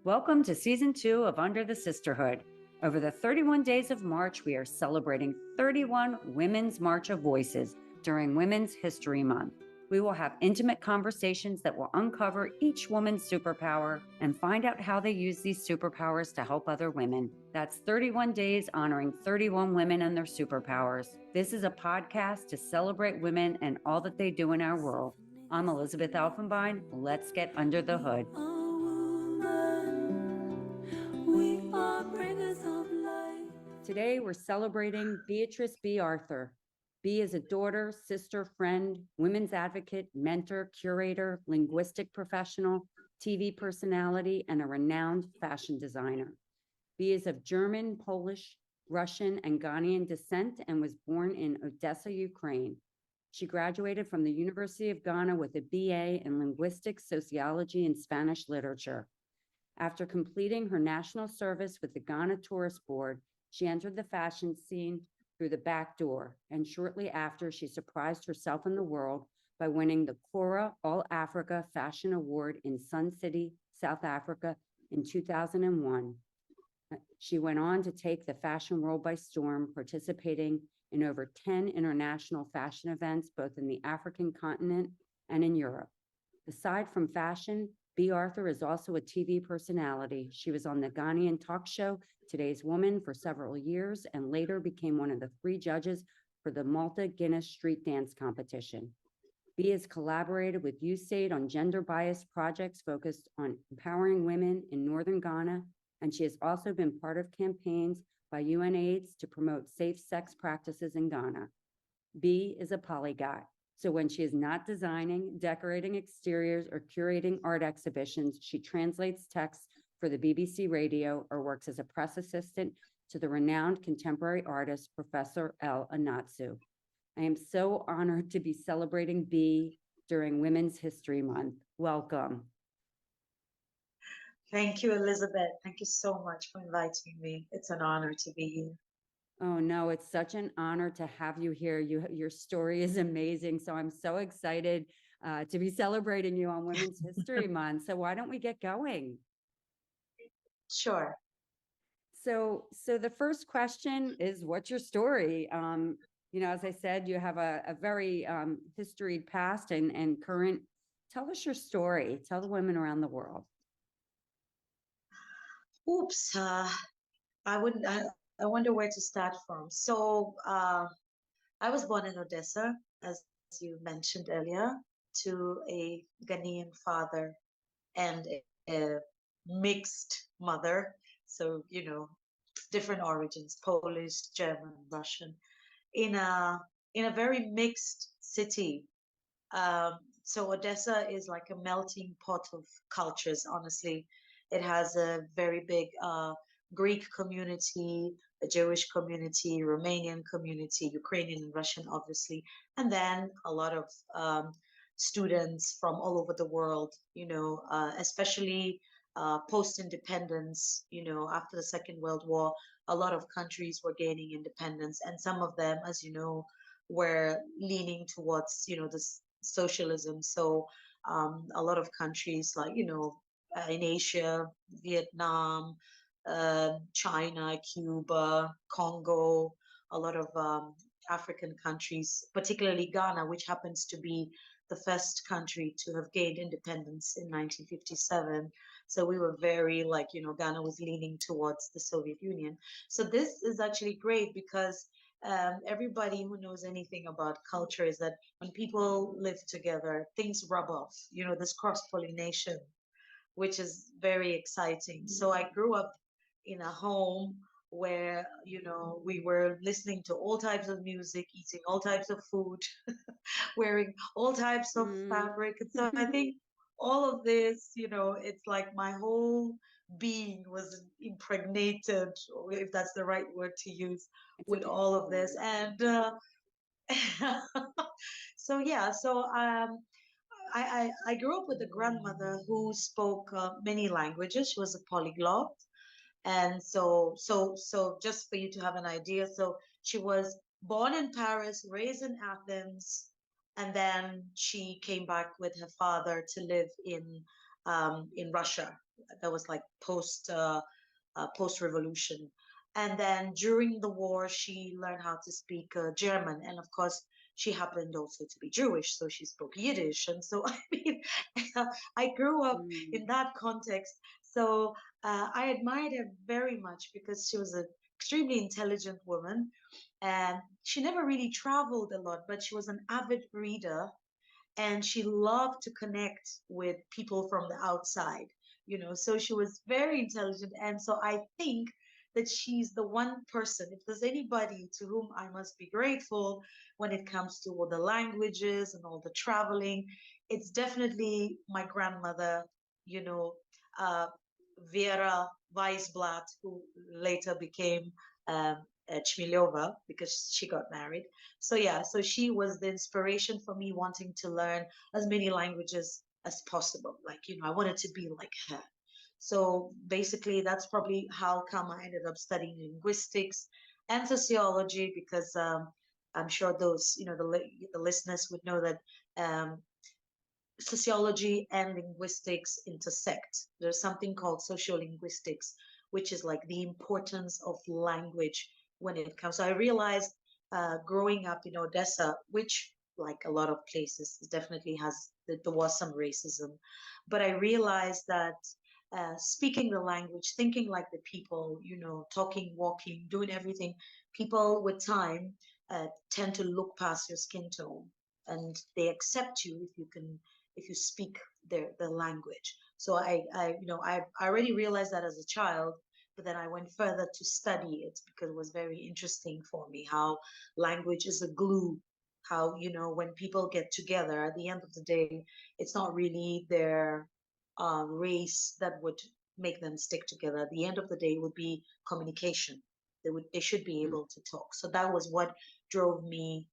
Welcome to Season 2 of Under the Sisterhood. Over the 31 days of March, we are celebrating 31 Women's March of Voices during Women's History Month. We will have intimate conversations that will uncover each woman's superpower and find out how they use these superpowers to help other women. That's 31 days honoring 31 women and their superpowers. This is a podcast to celebrate women and all that they do in our world. I'm Elizabeth Elfenbein. Let's get under the hood. Today, we're celebrating Beatrice Bee Arthur. Bee is a daughter, sister, friend, women's advocate, mentor, curator, linguistic professional, TV personality, and a renowned fashion designer. Bee is of German, Polish, Russian, and Ghanaian descent and was born in Odessa, Ukraine. She graduated from the University of Ghana with a BA in linguistics, sociology, and Spanish literature. After completing her national service with the Ghana Tourist Board, she entered the fashion scene through the back door, and shortly after, she surprised herself and the world by winning the Kora All Africa Fashion Award in Sun City, South Africa in 2001. She went on to take the fashion world by storm, participating in over 10 international fashion events, both in the African continent and in Europe. Aside from fashion, Bee Arthur is also a TV personality. She was on the Ghanaian talk show Today's Woman for several years and later became one of the 3 judges for the Malta Guinness Street Dance Competition. Bee has collaborated with USAID on gender-biased projects focused on empowering women in northern Ghana, and she has also been part of campaigns by UNAIDS to promote safe sex practices in Ghana. Bee is a polyglot. So when she is not designing, decorating exteriors, or curating art exhibitions, she translates texts for the BBC Radio or works as a press assistant to the renowned contemporary artist, Professor El Anatsu. I am so honored to be celebrating Bee during Women's History Month. Welcome. Thank you, Elizabeth. Thank you so much for inviting me. It's an honor to be here. Oh, no, it's such an honor to have you here. Your story is amazing. So I'm so excited to be celebrating you on Women's History Month. So why don't we get going? Sure. So the first question is, what's your story? As I said, you have a very historied past and current. Tell us your story. Tell the women around the world. Oops. I wonder where to start from. So I was born in Odessa, as you mentioned earlier, to a Ghanaian father and a mixed mother. So, different origins, Polish, German, Russian, in a very mixed city. So Odessa is like a melting pot of cultures, honestly. It has a very big Greek community, a Jewish community, Romanian community, Ukrainian and Russian, obviously, and then a lot of students from all over the world, especially post-independence, after the Second World War, a lot of countries were gaining independence, and some of them, as you know, were leaning towards, this socialism. So a lot of countries like, in Asia, Vietnam, China, Cuba, Congo, a lot of African countries, particularly Ghana, which happens to be the first country to have gained independence in 1957. So we were very Ghana was leaning towards the Soviet Union. So this is actually great because everybody who knows anything about culture is that when people live together, things rub off, this cross-pollination, which is very exciting. So I grew up in a home where, we were listening to all types of music, eating all types of food, wearing all types of fabric. And so I think all of this, it's like my whole being was impregnated, if that's the right word to use, with all of this. And so I grew up with a grandmother who spoke many languages. She was a polyglot. And so just for you to have an idea, so she was born in Paris, raised in Athens, and then she came back with her father to live in in Russia. That was like post-revolution. And then during the war, she learned how to speak German. And of course, she happened also to be Jewish, so she spoke Yiddish. And so, I mean, I grew up in that context. So I admired her very much because she was an extremely intelligent woman. And she never really traveled a lot, but she was an avid reader and she loved to connect with people from the outside, so she was very intelligent. And so I think that she's the one person, if there's anybody to whom I must be grateful when it comes to all the languages and all the traveling, it's definitely my grandmother, you know Vera Weisblatt, who later became Chmielova because she got married. So yeah, so she was the inspiration for me wanting to learn as many languages as possible. Like, I wanted to be like her. So basically, that's probably how come I ended up studying linguistics and sociology, because I'm sure those, the listeners would know that sociology and linguistics intersect. There's something called sociolinguistics, which is like the importance of language when it comes. So I realized growing up in Odessa, which like a lot of places definitely there was some racism, but I realized that speaking the language, thinking like the people, talking, walking, doing everything, people with time tend to look past your skin tone and they accept you if you speak their language. So I already realized that as a child, but then I went further to study it because it was very interesting for me how language is a glue. How, when people get together, at the end of the day, it's not really their race that would make them stick together. At the end of the day, it would be communication. They should be able to talk. So that was what drove me,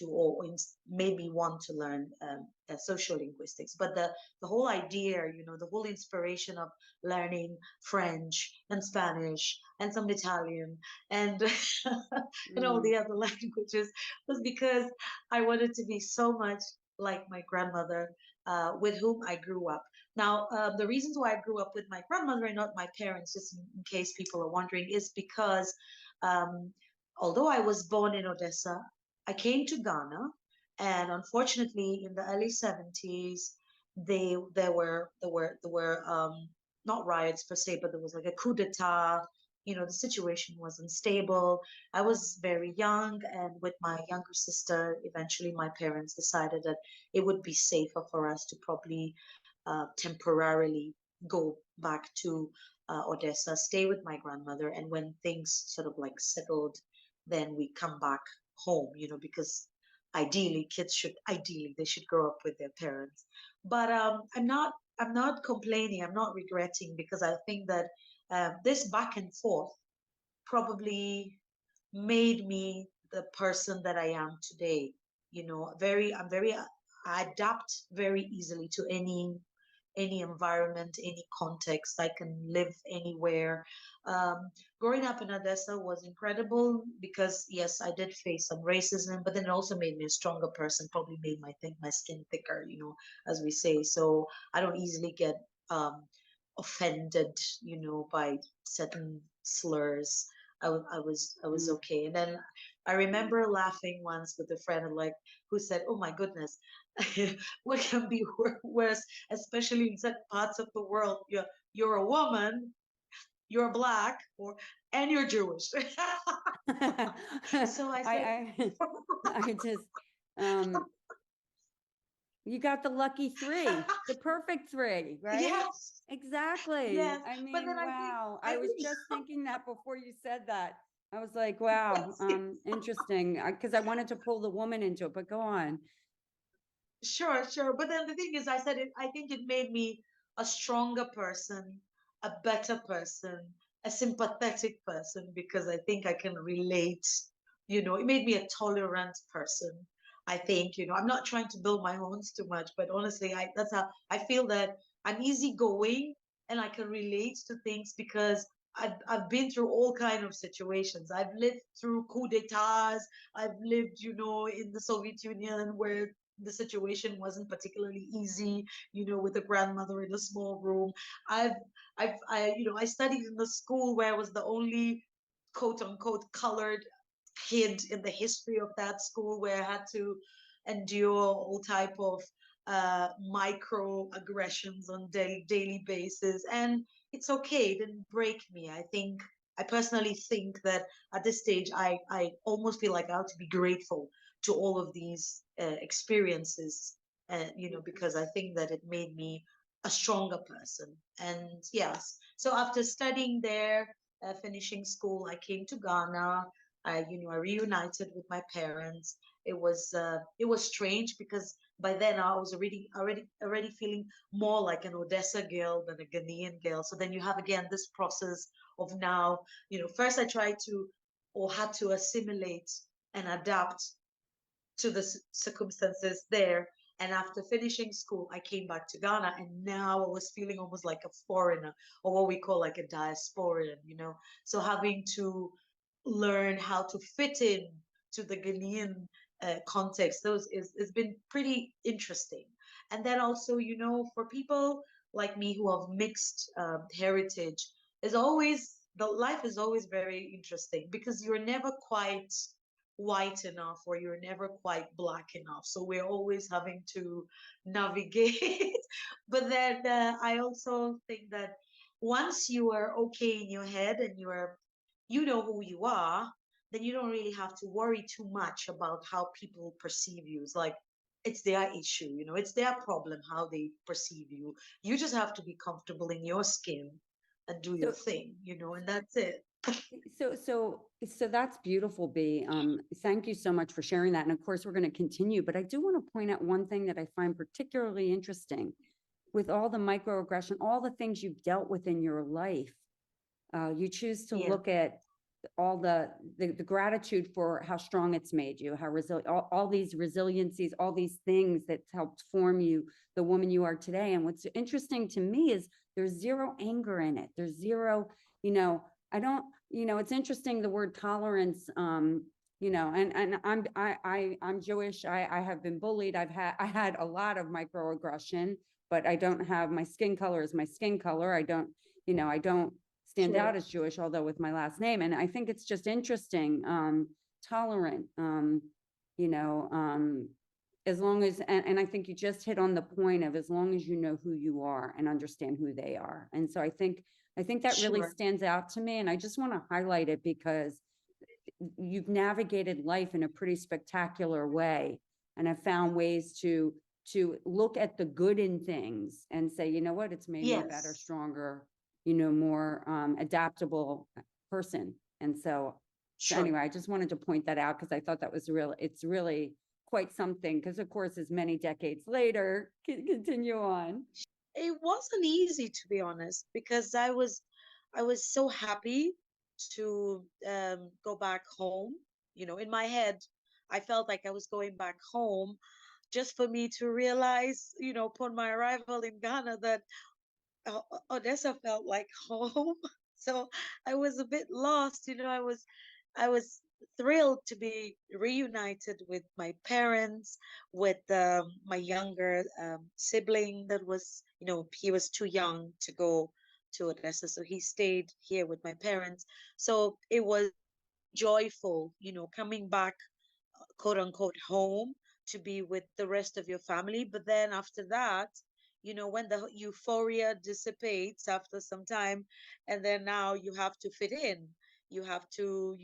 or made me want to learn social linguistics. But the whole idea, the whole inspiration of learning French and Spanish and some Italian and and all the other languages was because I wanted to be so much like my grandmother, with whom I grew up. Now, the reasons why I grew up with my grandmother and not my parents, just in case people are wondering, is because although I was born in Odessa, I came to Ghana, and unfortunately, in the early 70s, there were not riots per se, but there was like a coup d'état. The situation was unstable. I was very young, and with my younger sister, eventually my parents decided that it would be safer for us to probably temporarily go back to Odessa, stay with my grandmother, and when things sort of like settled, then we come back home, because ideally they should grow up with their parents. But I'm not complaining, I'm not regretting, because I think that this back and forth probably made me the person that I am today. I adapt very easily to any environment, any context. I can live anywhere. Um, Growing up in Odessa was incredible because yes, I did face some racism, but then it also made me a stronger person. Probably made my skin thicker, as we say. So I don't easily get offended, by certain slurs. I was okay. And then I remember laughing once with a friend like who said, "Oh my goodness, what can be worse, especially in certain parts of the world? You're a woman, you're black, and you're Jewish." So I said, I just, you got the lucky three, the perfect three, right? yes, Exactly. yes. I But mean, then I think wow. I was just thinking that before you said that. I was like, wow, interesting. Because I wanted to pull the woman into it, but go on. Sure, sure. But then the thing is, I think it made me a stronger person, a better person, a sympathetic person, because I think I can relate. It made me a tolerant person. I think, I'm not trying to build my horns too much, but honestly, that's how I feel that I'm easygoing and I can relate to things because I've been through all kind of situations. I've lived through coup d'etats. I've lived, in the Soviet Union where the situation wasn't particularly easy, with a grandmother in a small room. I studied in the school where I was the only quote unquote colored kid in the history of that school, where I had to endure all type of microaggressions on daily basis. And it's okay, it didn't break me. I personally think that at this stage, I almost feel like I have to be grateful to all of these experiences, because I think that it made me a stronger person. And yes, so after studying there, finishing school, I came to Ghana. I reunited with my parents. It was strange because by then I was already feeling more like an Odessa girl than a Ghanaian girl. So then you have again this process of now, first I tried to or had to assimilate and adapt to the circumstances there. And after finishing school, I came back to Ghana, and now I was feeling almost like a foreigner, or what we call like a diasporan. So having to learn how to fit in to the Ghanaian context, it's been pretty interesting. And then also, for people like me who have mixed heritage, the life is always very interesting because you're never quite white enough or you're never quite black enough. So we're always having to navigate. But then I also think that once you are okay in your head and you know who you are, then you don't really have to worry too much about how people perceive you. It's like it's their issue, it's their problem how they perceive you. You just have to be comfortable in your skin and do your So, thing, and that's it. so that's beautiful, B. Thank you so much for sharing that. And of course, we're going to continue, but I do want to point out one thing that I find particularly interesting with all the microaggression, all the things you've dealt with in your life. You choose to Yeah. look at all the gratitude for how strong it's made you, how resilient, all these resiliencies, all these things that helped form you, the woman you are today. And what's interesting to me is there's zero anger in it. There's zero, I don't, it's interesting, the word tolerance, and I'm Jewish. I have been bullied. I had a lot of microaggression, but I don't have, my skin color is my skin color. I don't stand Sure. out as Jewish, although with my last name. And I think it's just interesting, tolerant, as long as, and I think you just hit on the point of as long as you know who you are and understand who they are. And so I think that really Sure. stands out to me. And I just want to highlight it because you've navigated life in a pretty spectacular way and have found ways to look at the good in things and say, you know what, it's made me a better, Yes. stronger, more adaptable person. And so Sure. anyway, I just wanted to point that out because I thought that was it's really quite something, because of course, as many decades later, continue on. It wasn't easy, to be honest, because I was so happy to go back home. In my head, I felt like I was going back home just for me to realize, upon my arrival in Ghana, that Odessa felt like home. So I was a bit lost. I was thrilled to be reunited with my parents, with my younger sibling that was, he was too young to go to Odessa, so he stayed here with my parents. So it was joyful, coming back, quote unquote, home to be with the rest of your family. But then after that, when the euphoria dissipates after some time, and then now you have to fit in. You have to,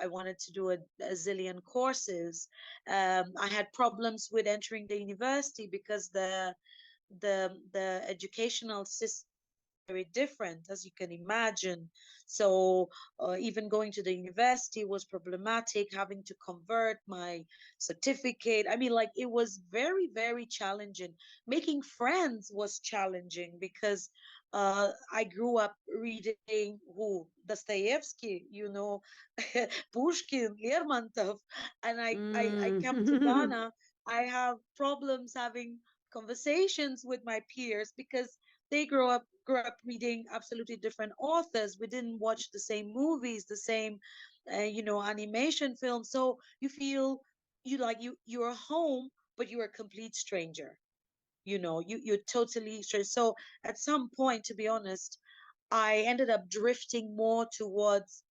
I wanted to do a zillion courses. I had problems with entering the university because the educational system very different, as you can imagine. So even going to the university was problematic, having to convert my certificate. I mean, like, it was very, very challenging. Making friends was challenging because I grew up reading Dostoevsky, Pushkin, Lermontov, and I come to Ghana. I have problems having conversations with my peers because they grew up reading absolutely different authors. We didn't watch the same movies, the same animation films. So you feel you're home, but you're a complete stranger. You're totally stressed. So at some point, to be honest, I ended up drifting more towards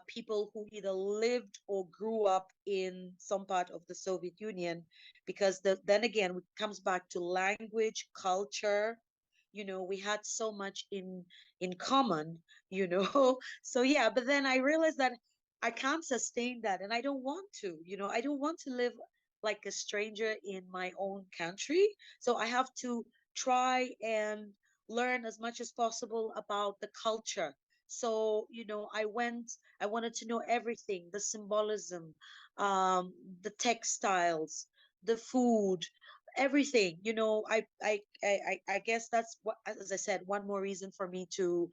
people who either lived or grew up in some part of the Soviet Union, because then again, it comes back to language, culture. We had so much in common, So yeah, but then I realized that I can't sustain that, and I don't want to. I don't want to live like a stranger in my own country. So I have to try and learn as much as possible about the culture. So, I wanted to know everything, the symbolism, um, the textiles, the food, everything. I guess that's what, as I said, one more reason for me to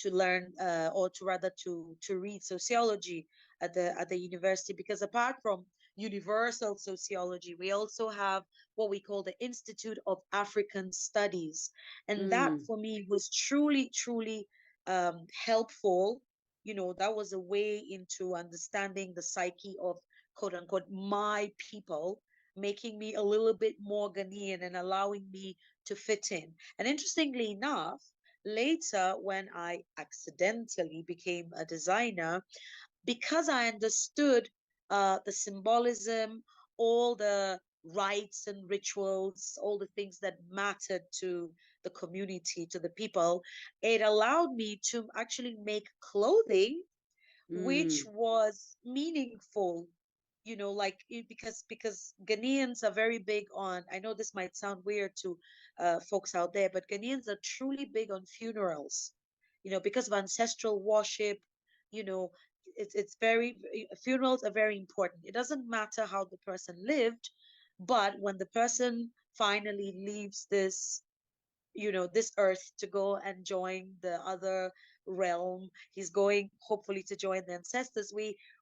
learn, or to rather to read sociology at the university, because apart from universal sociology, we also have what we call the Institute of African Studies. And that Mm, for me was truly, truly helpful. That was a way into understanding the psyche of, quote unquote, my people, making me a little bit more Ghanaian and allowing me to fit in. And interestingly enough, later when I accidentally became a designer, because I understood the symbolism, all the rites and rituals, all the things that mattered to the community, to the people, it allowed me to actually make clothing which mm, was meaningful, like because Ghanaians are very big on, I know this might sound weird to folks out there, but Ghanaians are truly big on funerals, because of ancestral worship. you know it's very, funerals are very important. It doesn't matter how the person lived, but when the person finally leaves this earth to go and join the other realm, he's going hopefully to join the ancestors,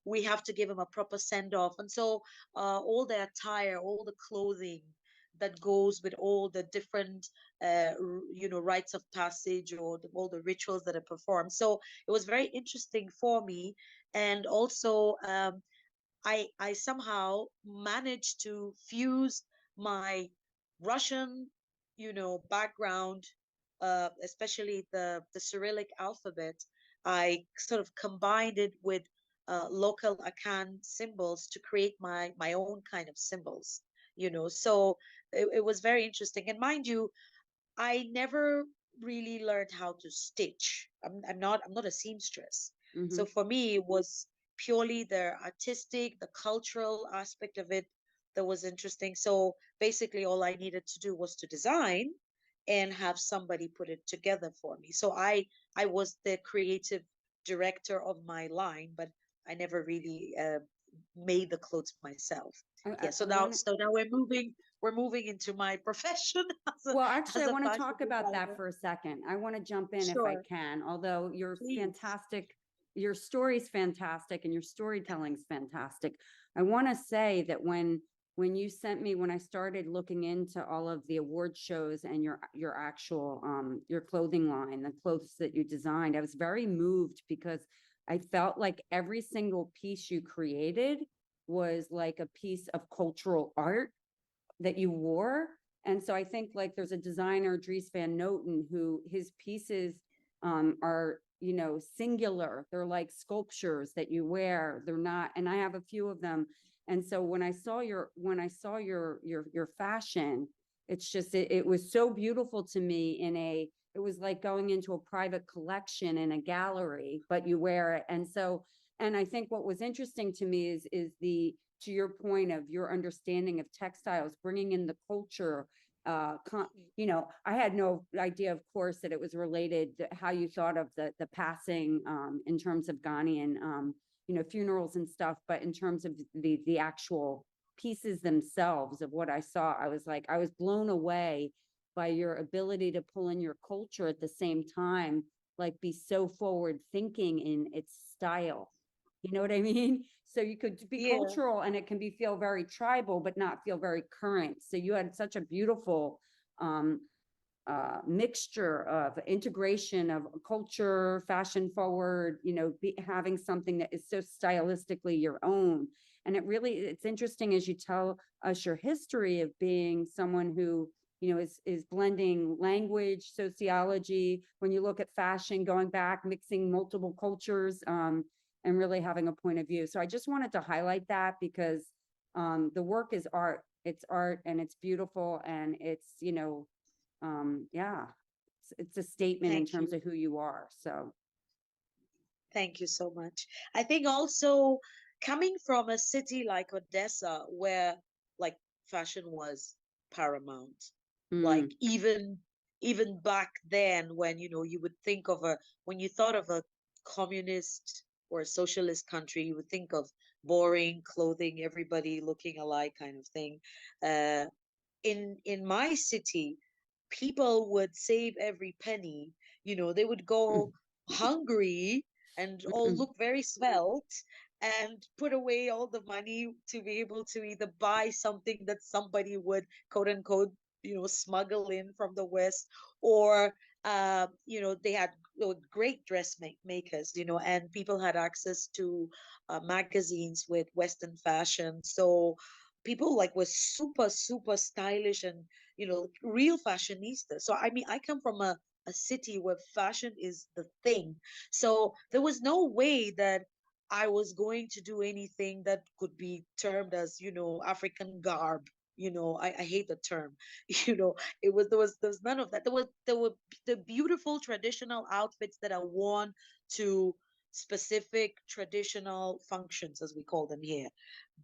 we have to give him a proper send off. And so all the attire, all the clothing that goes with all the different rites of passage, or all the rituals that are performed. So it was very interesting for me. And also I somehow managed to fuse my Russian, background, especially the Cyrillic alphabet. I sort of combined it with local Akan symbols to create my own kind of symbols. So it was very interesting. And mind you, I never really learned how to stitch. I'm not a seamstress. mm-hmm. So for me, it was purely the artistic, the cultural aspect of it that was interesting. So basically, all I needed to do was to design and have somebody put it together for me. So I was the creative director of my line, but I never really made the clothes myself. Yeah. So I now, want to, so now we're moving into my profession as a well, actually, as I a want to fashion talk about that designer. for a second. I want to jump in if I Sure, can, although you're please. fantastic. Your story's fantastic and your storytelling's fantastic. I want to say that when you sent me, when I started looking into all of the award shows and your actual your clothing line, the clothes that you designed, I was very moved because I felt like every single piece you created was like a piece of cultural art that you wore. And so I think like there's a designer, Dries Van Noten, who his pieces are, singular. They're like sculptures that you wear. They're not, and I have a few of them. And so when I saw your fashion, it's just it was so beautiful to me it was like going into a private collection in a gallery, but you wear it. And I think what was interesting to me is the to your point of your understanding of textiles, bringing in the culture. I had no idea, of course, that it was related to how you thought of the passing in terms of Ghanaian, funerals and stuff, but in terms of the actual pieces themselves of what I saw, I was blown away by your ability to pull in your culture at the same time, like be so forward thinking in its style. You know what I mean? So you could be Yeah, cultural and it can be feel very tribal, but not feel very current. So you had such a beautiful um, mixture of integration of culture, fashion forward, having something that is so stylistically your own. And it's interesting as you tell us your history of being someone who, is blending language, sociology, when you look at fashion, going back, mixing multiple cultures, and really having a point of view. So I just wanted to highlight that because the work is art. It's art and it's beautiful and it's, yeah, it's a statement in Thank terms you. of who you are. So. Thank you so much. I think also coming from a city like Odessa, where like fashion was paramount, like Mm. even back then when you would think of when you thought of a communist or a socialist country, you would think of boring clothing, everybody looking alike kind of thing. Uh, in my city, people would save every penny. They would go hungry and all look very svelte and put away all the money to be able to either buy something that somebody would quote unquote smuggle in from the West, or they had great makers, and people had access to magazines with Western fashion. So people like were super super stylish and real fashionista. So I mean, I come from a city where fashion is the thing. So there was no way that I was going to do anything that could be termed as African garb. I hate the term. There was none of that. There were the beautiful traditional outfits that are worn to specific traditional functions, as we call them here.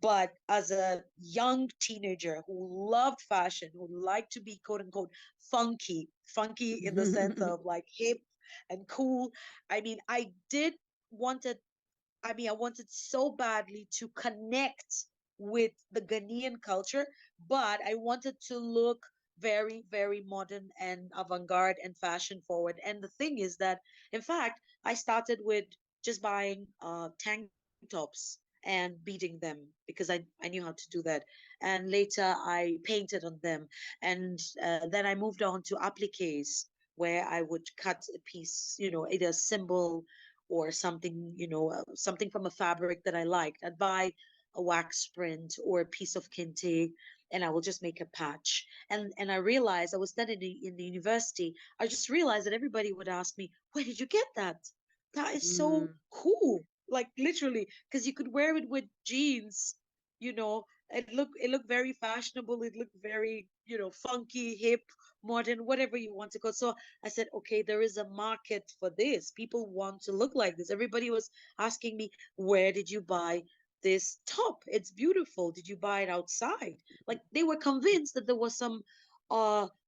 But as a young teenager who loved fashion, who liked to be quote unquote funky in the sense of like hip and cool, I mean, wanted, I wanted so badly to connect with the Ghanaian culture, but I wanted to look very, very modern and avant-garde and fashion forward. And the thing is that, in fact, I started with just buying tank tops and beading them because I knew how to do that. And later I painted on them. And then I moved on to appliques where I would cut a piece, either a symbol or something, something from a fabric that I liked. I'd buy a wax print or a piece of kente, and I will just make a patch. And I realized I was then in the university. I just realized that everybody would ask me, "Where did you get that? That is so Mm. cool!" Like literally, because you could wear it with jeans. It looked very fashionable. It looked very funky, hip, modern, whatever you want to go. So I said, okay, there is a market for this. People want to look like this. Everybody was asking me, where did you buy this top? It's beautiful. Did you buy it outside? Like they were convinced that there was some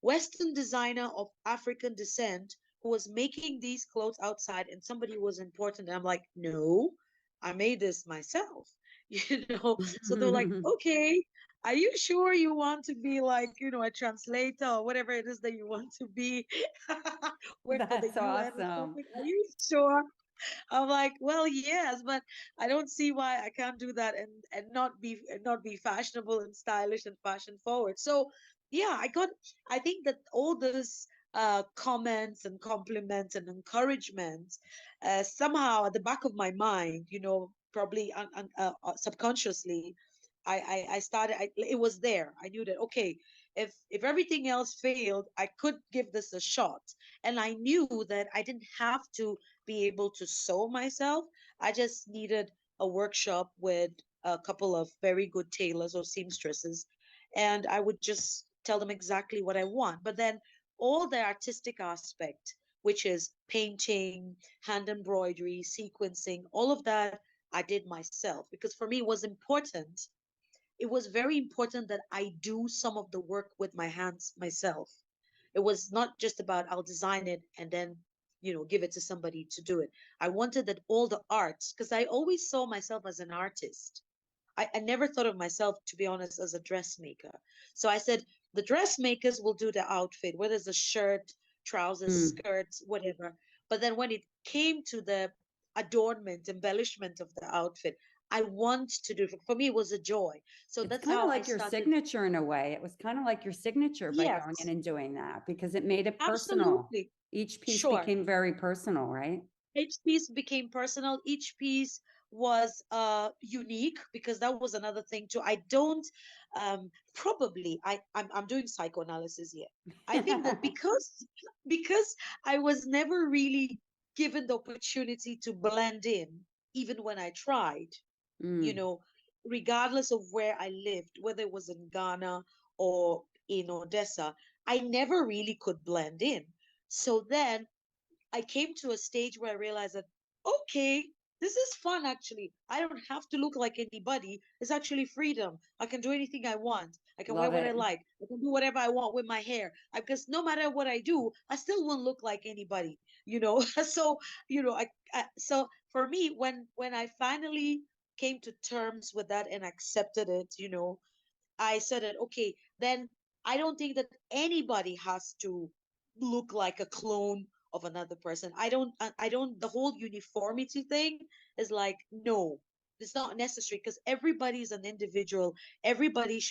Western designer of African descent who was making these clothes outside and somebody was important. And I'm like, no, I made this myself. So they're like, okay, are you sure you want to be like, a translator or whatever it is that you want to be? Work for the That's UN or awesome. something? Are you sure? I'm like, well, yes, but I don't see why I can't do that and not be fashionable and stylish and fashion forward. So yeah, I think that all those comments and compliments and encouragements somehow at the back of my mind, probably subconsciously, I started. It was there. I knew that okay, if everything else failed, I could give this a shot, and I knew that I didn't have to be able to sew myself. I just needed a workshop with a couple of very good tailors or seamstresses, and I would just tell them exactly what I want. But then all the artistic aspect, which is painting, hand embroidery, sequencing, all of that I did myself because for me it was important. It was very important that I do some of the work with my hands myself. It was not just about I'll design it and then give it to somebody to do it. I wanted that all the arts, because I always saw myself as an artist. I never thought of myself, to be honest, as a dressmaker. So I said the dressmakers will do the outfit, whether it's a shirt, trousers, Mm. skirts, whatever. But then when it came to the adornment, embellishment of the outfit, I want to do it. For me, it was a joy. So It's that's kind of how I like your started. signature in a way. It was kind of like your signature by going in Yes, and doing that because it made it personal. absolutely. Each piece Sure. became very personal, right? Each piece became personal. Each piece was unique, because that was another thing too. I don't probably I'm doing psychoanalysis here. I think that because I was never really given the opportunity to blend in, even when I tried, you Mm, know, regardless of where I lived, whether it was in Ghana or in Odessa, I never really could blend in. So then I came to a stage where I realized that, okay, this is fun actually. I don't have to look like anybody. It's actually freedom. I can do anything I want. I can wear love what I it. like. I can do whatever I want with my hair. Because no matter what I do, I still won't look like anybody, you know. So, so for me, when I finally came to terms with that and accepted it, I said that, okay, then I don't think that anybody has to look like a clone of another person. I don't, the whole uniformity thing is like, no, it's not necessary, because everybody is an individual. Everybody's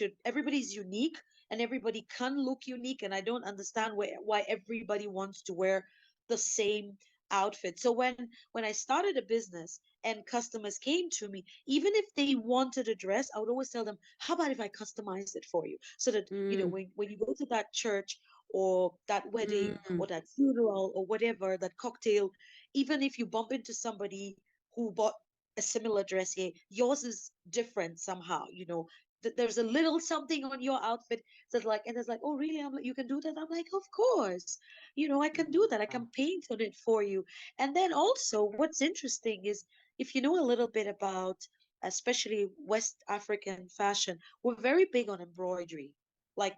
unique, and everybody can look unique. And I don't understand why everybody wants to wear the same outfit. So when I started a business and customers came to me, even if they wanted a dress, I would always tell them, how about if I customize it for you? So that, Mm, when you go to that church or that wedding mm, or that funeral or whatever, that cocktail, even if you bump into somebody who bought a similar dress here, yours is different somehow, there's a little something on your outfit that's like, and it's like, oh, really? I'm like, you can do that? I'm like, of course, I can do that. I wow. can paint on it for you. And then also, what's interesting is, if you know a little bit about, especially West African fashion, we're very big on embroidery. Like,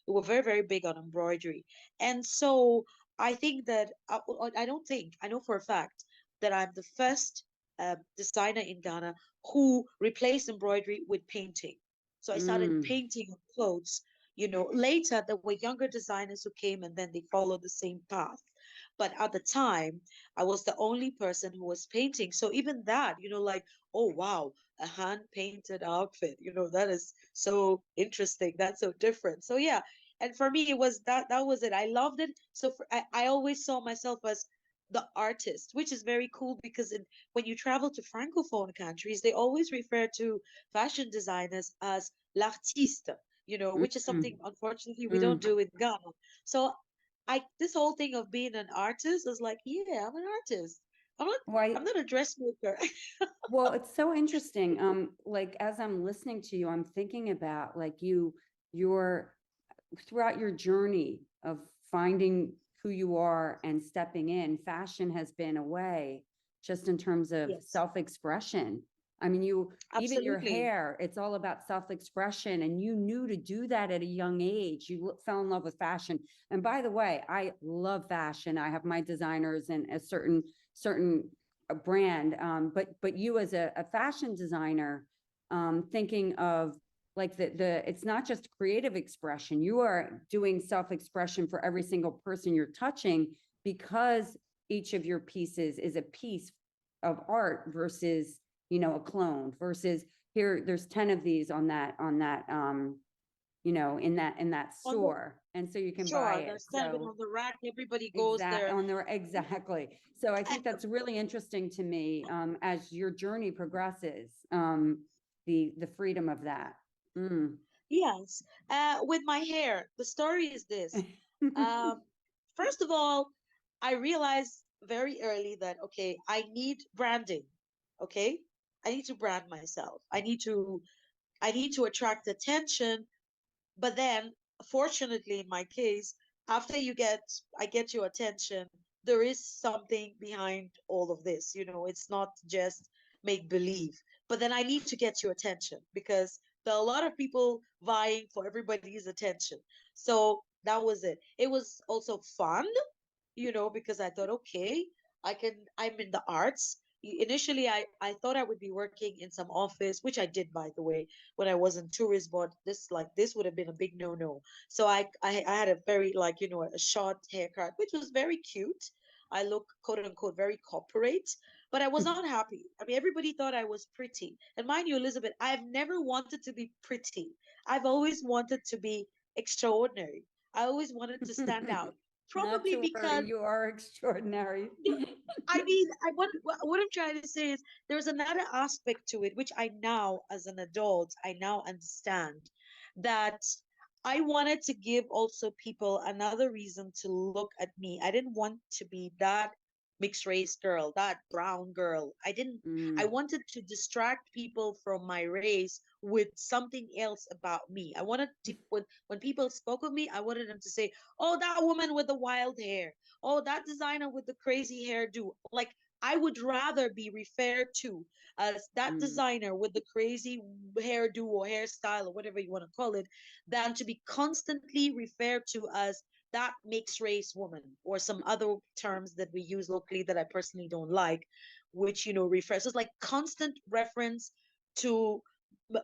we're very, very big on embroidery. And so I think that, I don't think, I know for a fact that I'm the first designer in Ghana who replaced embroidery with painting. So I started Mm, painting on clothes. Later there were younger designers who came, and then they followed the same path. But at the time, I was the only person who was painting. So even that, like, oh wow, a hand painted outfit, that is so interesting. That's so different. So yeah. And for me, it was that was it. I loved it. So I always saw myself as the artist, which is very cool, because when you travel to francophone countries, they always refer to fashion designers as l'artiste, which is mm, something unfortunately we don't mm. do in Ghana. So this whole thing of being an artist is like, yeah, I'm an artist. I'm not Why? I'm not a dressmaker. Well, it's so interesting. Like as I'm listening to you, I'm thinking about like your throughout your journey of finding who you are and stepping in, fashion has been a way just in terms of Yes, self-expression. I mean, even your absolutely. hair, it's all about self-expression, and you knew to do that at a young age. You fell in love with fashion. And by the way, I love fashion. I have my designers and a certain brand. But you as a fashion designer, thinking of like the it's not just creative expression, you are doing self-expression for every single person you're touching, because each of your pieces is a piece of art versus a clone, versus here there's 10 of these in that On the store, and so you can buy Sure, it. there's 10 of them So on the rack. Everybody goes exact there. on there exactly. So I think Uh, that's really interesting to me, as your journey progresses, the freedom of that. Mm. Yes. With my hair, the story is this. Um, First of all, I realized very early that, okay, I need branding. Okay, I need to brand myself. I need to attract attention. But then, fortunately, in my case, after I get your attention, there is something behind all of this. It's not just make believe. But then I need to get your attention, because there are a lot of people vying for everybody's attention. So that was it. It was also fun, because I thought, okay, I'm in the arts. Initially, I thought I would be working in some office, which I did, by the way, when I was in tourist board. This would have been a big no-no. So I had a very, like, a short haircut, which was very cute. I look, quote unquote, very corporate, but I was not happy. I mean, everybody thought I was pretty. And mind you, Elizabeth, I've never wanted to be pretty. I've always wanted to be extraordinary. I always wanted to stand out. Not Probably to because worry, you are extraordinary. I mean, what I'm trying to say is there's another aspect to it, which I now, as an adult, I now understand that I wanted to give also people another reason to look at me. I didn't want to be that mixed race girl, that brown girl. I Mm, wanted to distract people from my race with something else about me. I wanted to, when people spoke of me, I wanted them to say, oh, that woman with the wild hair, oh, that designer with the crazy hairdo. Like, I would rather be referred to as that mm. designer with the crazy hairdo or hairstyle or whatever you want to call it, than to be constantly referred to as that mixed race woman or some other terms that we use locally that I personally don't like, which, refers. So it's like constant reference to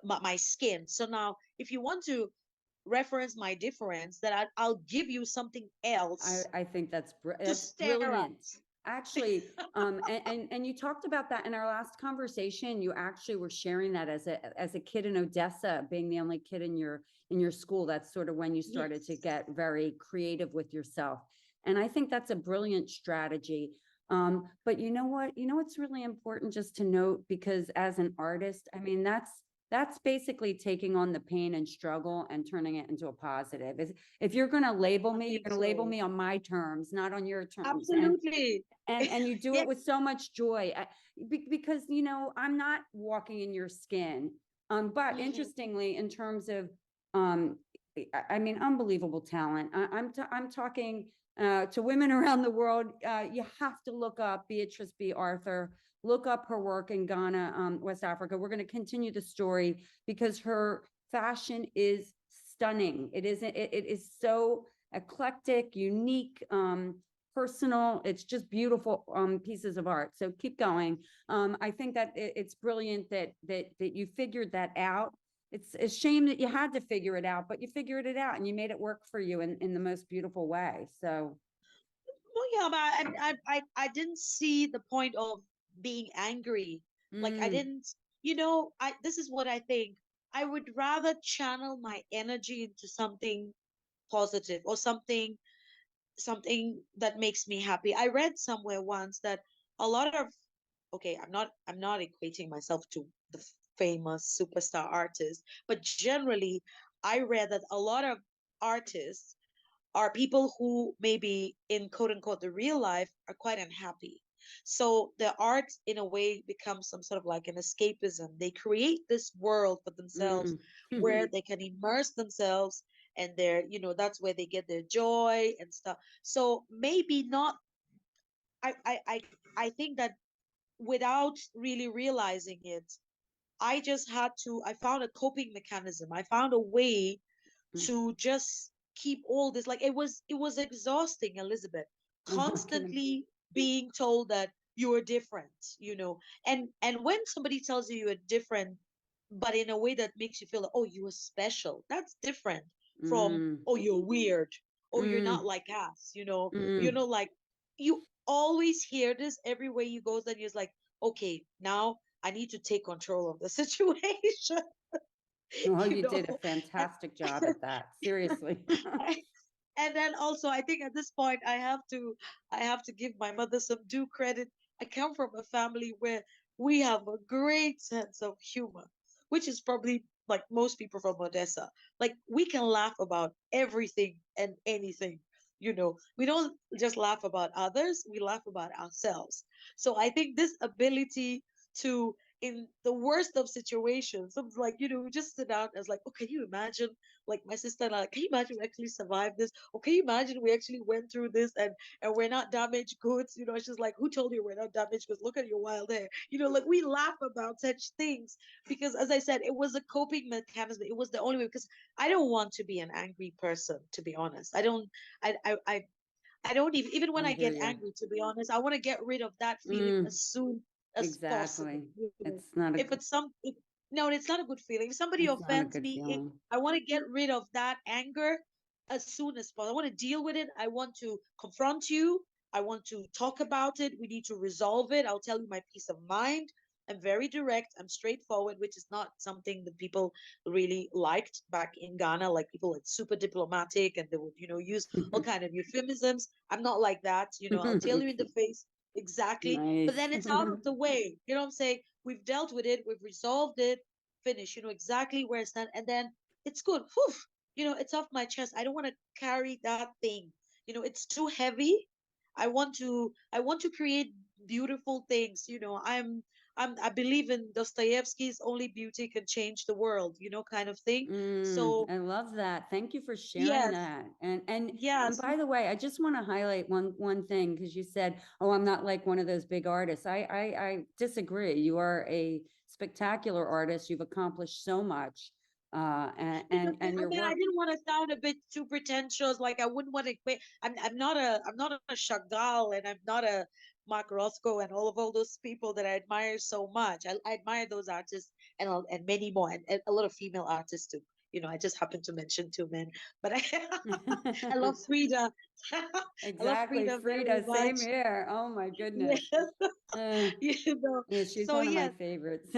my skin. So now, if you want to reference my difference, that I'll give you something else I think to that's stare at. brilliant. Actually, and you talked about that in our last conversation. You actually were sharing that as a kid in Odessa, being the only kid in your school. That's sort of when you started to Yes. get very creative with yourself. And I think that's a brilliant strategy. But you know what? You know what's really important just to note, because as an artist, I mean, that's basically taking on the pain and struggle and turning it into a positive. If you're going to label I me, you're think going to label so. me on my terms, not on your terms. Absolutely. And you do Yeah. it with so much joy. Because I'm not walking in your skin. But Mhm. interestingly, in terms of um, I mean, unbelievable talent. I'm talking to women around the world. You have to look up Beatrice Bee Arthur. Look up her work in Ghana, West Africa. We're going to continue the story because her fashion is stunning. It is so eclectic, unique, personal. It's just beautiful pieces of art. So keep going. I think that it's brilliant that you figured that out. It's a shame that you had to figure it out, but you figured it out and you made it work for you in the most beautiful way. So, Well, yeah, but I didn't see the point of being angry. Like, I mm, didn't, this is what I think. I would rather channel my energy into something positive or something that makes me happy. I read somewhere once that a lot of, okay, I'm not equating myself to the famous superstar artist, but generally I read that a lot of artists are people who maybe in quote unquote the real life are quite unhappy. So the art in a way becomes some sort of like an escapism. They create this world for themselves mm. where they can immerse themselves, and that's where they get their joy and stuff. So maybe not. I think that without really realizing it, I found a coping mechanism. I found a way to just keep all this. Like, it was exhausting, Elizabeth, Can constantly being told that you are different. And when somebody tells you you're different, but in a way that makes you feel like, oh, you are special, that's different from, mm, oh, you're weird, oh, you're not mm, like us. mm. Like, you always hear this everywhere you go. Then you're like, okay, now I need to take control of the situation. Well, you you did a know and fantastic job at that. Seriously. and then also, I think at this point I have to give my mother some due credit. I come from a family where we have a great sense of humor, which is probably like most people from Odessa. Like, we can laugh about everything and anything. We don't just laugh about others, we laugh about ourselves. So I think this ability to, in the worst of situations, something like, just sit down as like, oh, can you imagine, like my sister and I, like, can you imagine we actually survived this? Or can you imagine we actually went through this, and we're not damaged goods? She's like, who told you we're not damaged goods? Look at your wild hair. Like, we laugh about such things because, as I said, it was a coping mechanism. It was the only way, because I don't want to be an angry person, to be honest. I don't even when I I hear get you. angry, to be honest, I want to get rid of that feeling Mm, as soon as possible. exactly. It's not a If it's some, if, no, it's not a good feeling. If somebody it's not a offends good me, feeling. I want to get rid of that anger as soon as possible. I want to deal with it. I want to confront you. I want to talk about it. We need to resolve it. I'll tell you my peace of mind. I'm very direct. I'm straightforward, which is not something that people really liked back in Ghana. Like people like super diplomatic and they would, use all kind of euphemisms. I'm not like that. I'll tell you in the face exactly. But Nice. then it's out of the way. You know what I'm saying? We've dealt with it. We've resolved it. Finish. You know exactly where I stand. And then it's good. Whew, it's off my chest. I don't want to carry that thing. It's too heavy. I want to create beautiful things. I believe in Dostoevsky's only beauty can change the world, kind of thing. So I love that. Thank you for sharing yes, that. And yes. by the way, I just want to highlight one thing because you said, "Oh, I'm not like one of those big artists." I disagree. You are a spectacular artist. You've accomplished so much, and your Again, I work. didn't want to sound a bit too pretentious. Like I wouldn't want to quit. I'm not a Chagall and I'm not a Mark Roscoe and all those people that I admire so much. I admire those artists and many more and a lot of female artists too. I just happened to mention two men, but I love Frida. I love Exactly, Frida very Frida. Same much. here. Oh my goodness. Yes, Uh, you know. yeah, she's So one of my yes, favorites.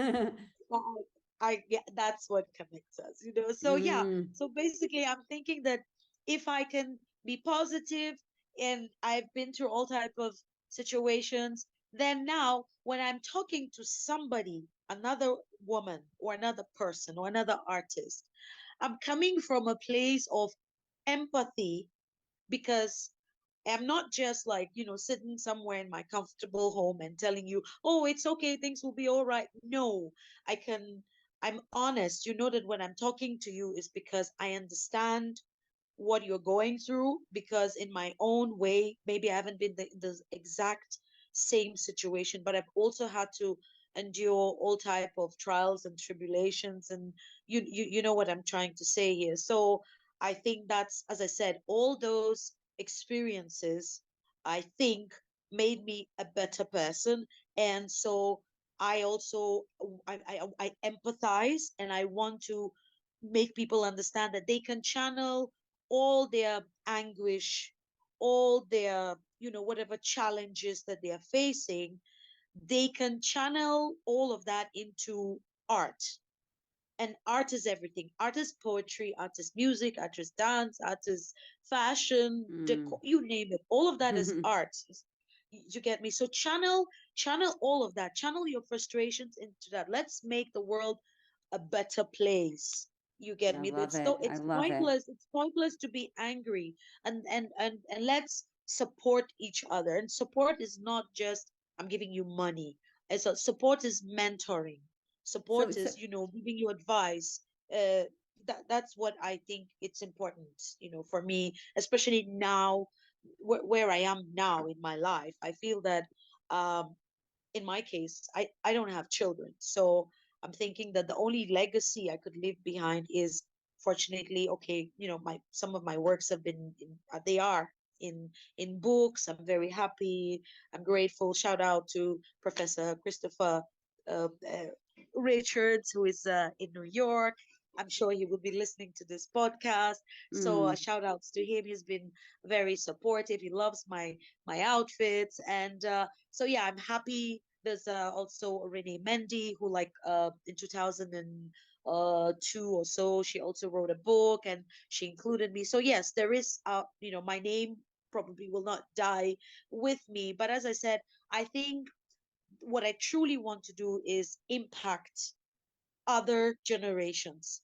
I, yeah, that's what connects us. So yeah, Mm, so basically, I'm thinking that if I can be positive, and I've been through all type of situations, then now when I'm talking to somebody, another woman or another person or another artist, I'm coming from a place of empathy because I'm not just like, sitting somewhere in my comfortable home and telling you, oh, it's okay, things will be all right. No, I'm honest. You know that when I'm talking to you is because I understand what you're going through, because in my own way, maybe I haven't been the exact same situation, but I've also had to endure all type of trials and tribulations, and you know what I'm trying to say here. So I think that's, as I said, all those experiences, I think, made me a better person. And so I also I empathize, and I want to make people understand that they can channel all their anguish, all their, whatever challenges that they are facing, they can channel all of that into art. And art is everything. Art is poetry, art is music, art is dance, art is fashion, mm. decor, you name it. All of that is art. You get me? So channel all of that. Channel your frustrations into that. Let's make the world a better place. You get I me? love it. I It's love it. pointless. It's pointless to be angry, and let's support each other. And support is not just I'm giving you money. Support is mentoring. So, Support so is, giving you advice. That's what I think it's important, for me, especially now, where I am now in my life. I feel that, um, in my case, I don't have children. So I'm thinking that the only legacy I could leave behind is, fortunately, okay, my some of my works have been they are in books. I'm very happy. I'm grateful. Shout out to Professor Christopher Richards, who is in New York. I'm sure he will be listening to this podcast. So mm, shout outs to him. He's been very supportive. He loves my outfits, and so yeah, I'm happy. There's also Renee Mendy, who like in 2002 or so, she also wrote a book and she included me. So yes, there is my name probably will not die with me. But as I said, I think what I truly want to do is impact other generations,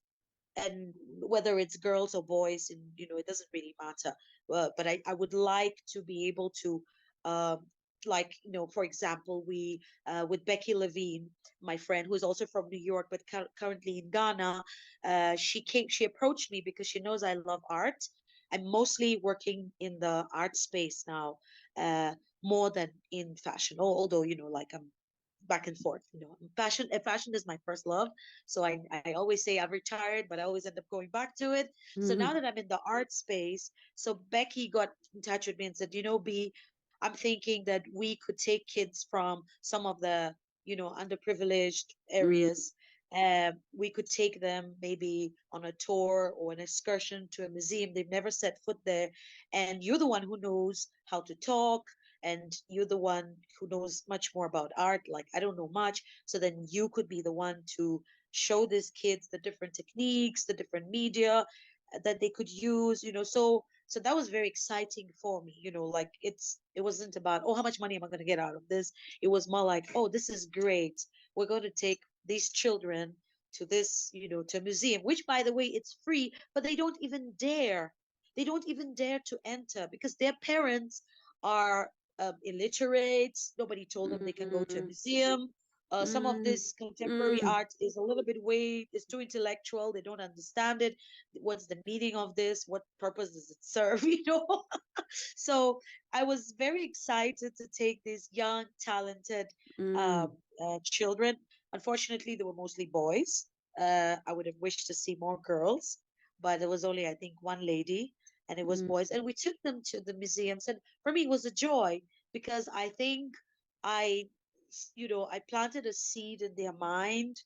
and whether it's girls or boys, and it doesn't really matter. But I would like to be able to, um like, for example, we with Becky Levine, my friend, who's also from New York but currently in Ghana. She approached me because she knows I love art. I'm mostly working in the art space now, uh more than in fashion. Although, like, I'm back and forth. Fashion is my first love. So I always say I've retired, but I always end up going back to it. So now mm, that I'm in the art space, so Becky got in touch with me and said, B, I'm thinking that we could take kids from some of the, underprivileged mm. areas. We could take them maybe on a tour or an excursion to a museum. They've never set foot there. And you're the one who knows how to talk and you're the one who knows much more about art. Like, I don't know much. So then you could be the one to show these kids the different techniques, the different media that they could use, so that was very exciting for me, like it wasn't about, oh, how much money am I going to get out of this? It was more like, oh, this is great. We're going to take these children to this, to a museum, which, by the way, it's free, but they don't even dare to enter because their parents are illiterate. Nobody told them they can go to a Mm, museum. Some of mm, this contemporary mm, art is a little bit it's too intellectual. They don't understand it. What's the meaning of this? What purpose does it serve? So I was very excited to take these young, talented um, mm, children. Unfortunately, they were mostly boys. I would have wished to see more girls, but there was only, I think, one lady, and it was mm, boys. And we took them to the museums, and for me, it was a joy because I think I, I planted a seed in their mind.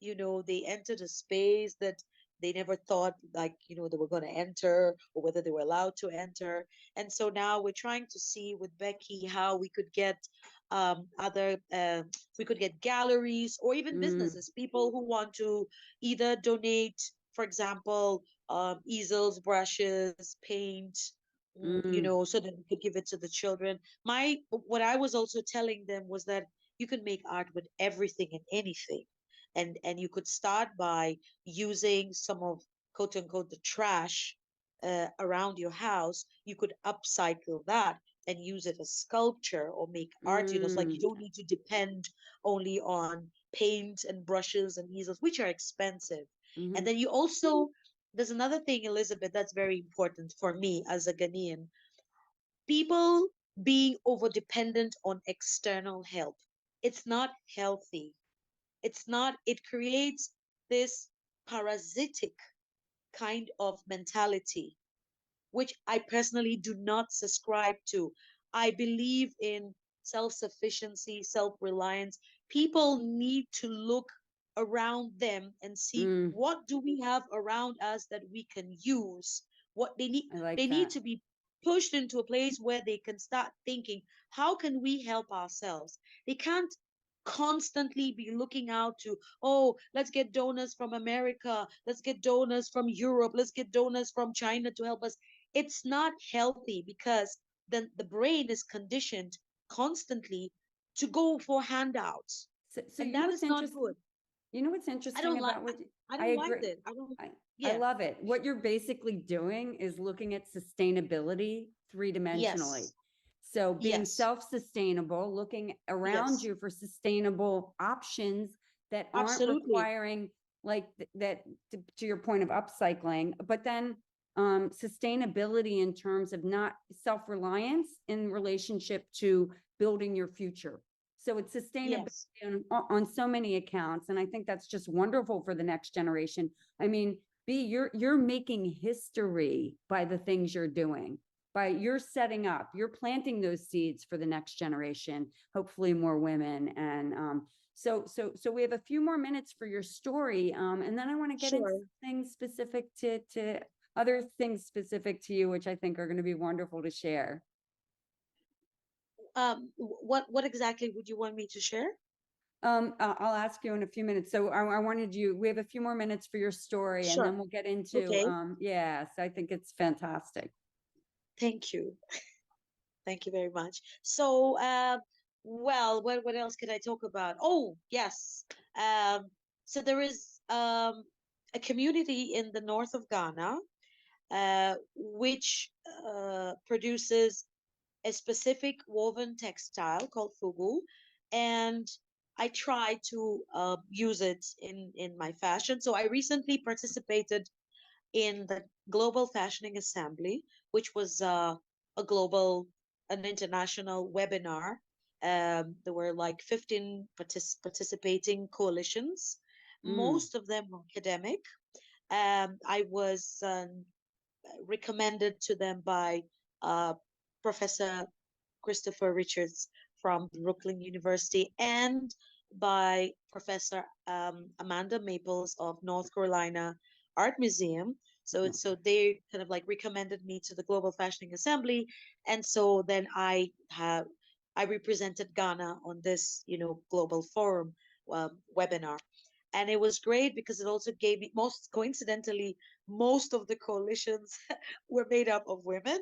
They entered a space that they never thought, like, they were going to enter, or whether they were allowed to enter. And so now we're trying to see with Becky how we could get other we could get galleries or even mm, businesses, people who want to either donate, for example, easels, brushes, paint, mm, so that we could give it to the children. What I was also telling them was that you can make art with everything and anything, and you could start by using some of, quote unquote, the trash around your house. You could upcycle that and use it as sculpture or make art. It's like you mm, don't need to depend only on paint and brushes and easels, which are expensive. And mhm, then you also, there's another thing, Elizabeth, that's very important for me as a Ghanaian. People being over dependent on external help. It's not healthy. It creates this parasitic kind of mentality, which I personally do not subscribe to. I believe in self sufficiency, self reliance. People need to look around them and see mm. what do we have around us that we can use. What I they like need that. to be pushed into a place where they can start thinking, how can we help ourselves? They can't constantly be looking out to, oh, let's get donors from America, let's get donors from Europe, let's get donors from China to help us. It's not healthy because then the brain is conditioned constantly to go for handouts, So and you know that what's is not interesting? good. You know what's I interesting don't like. about what I I don't like agree. that. I don't. I, I Yeah. love it. What you're basically doing is looking at sustainability three-dimensionally. Yes. So being Yes. self-sustainable, looking around Yes. you for sustainable options that aren't Absolutely. requiring like that to your point of upcycling, but then sustainability in terms of not self-reliance in relationship to building your future. So it's sustainability Yes. on so many accounts. And I think that's just wonderful for the next generation. I mean, B, you're making history by the things you're doing. By you're setting up, you're planting those seeds for the next generation, hopefully more women. And so we have a few more minutes for your story. And then I want to get into Sure. things specific to other things specific to you, which I think are going to be wonderful to share. What exactly would you want me to share? I'll ask you in a few minutes. So I wanted you, we have a few more minutes for your story and then Sure. we'll get into, Okay. yes, I think it's fantastic. Thank you. Thank you very much. So, well, what else can I talk about? Oh, yes. Um, so there is a community in the north of Ghana, which produces a specific woven textile called fugu, and I try to use it in my fashion. So I recently participated in the Global Fashioning Assembly, which was an international webinar. There were like 15 participating coalitions. Mm, Most of them were academic. I was recommended to them by uh, Professor Christopher Richards from Brooklyn University and by Professor Amanda Maples of North Carolina Art Museum. So they kind of like recommended me to the Global Fashioning Assembly, and so then I have I represented Ghana on this, global forum webinar. And it was great because it also gave me, most coincidentally, most of the coalitions were made up of women,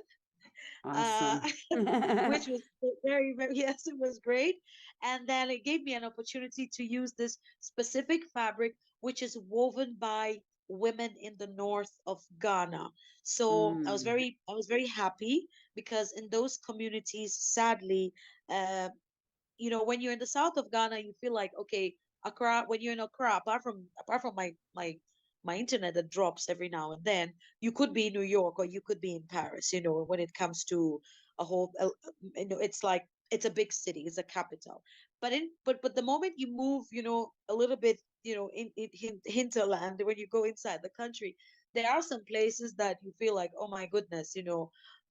uh, Awesome. which was very, very, yes, it was great. And then it gave me an opportunity to use this specific fabric, which is woven by women in the north of Ghana. So Mm, I was very happy because in those communities, sadly, uh, when you're in the south of Ghana, you feel like, okay, Accra, when you're in Accra, apart from my internet that drops every now and then, you could be in New York or you could be in Paris, when it comes to a whole, it's like it's a big city, it's a capital. But the moment you move, a little bit, in hinterland, when you go inside the country, there are some places that you feel like, oh my goodness,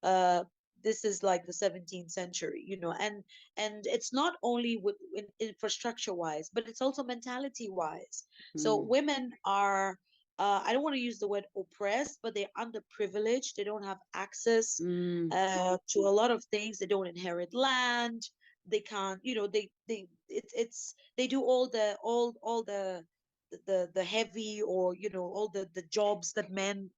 uh this is like the 17th century, and it's not only with infrastructure wise, but it's also mentality wise. So mm, women are, I don't want to use the word oppressed, but they're underprivileged. They don't have access mm, to a lot of things. They don't inherit land. They can't, it's they do all the heavy, or all the jobs that men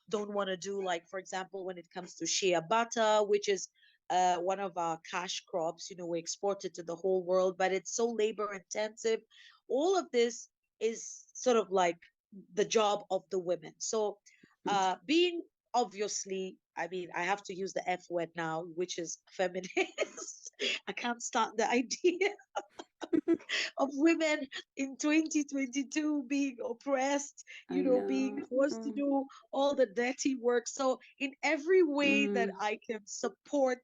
don't want to do. Like, for example, when it comes to shea butter, which is one of our cash crops, we export it to the whole world, but it's so labor intensive. All of this is sort of like the job of the women. So being, obviously, I mean, I have to use the F word now, which is feminist. I can't start the idea of women in 2022 being oppressed, I being know. forced to Mm, do all the dirty work. So, in every way that mm, I can support,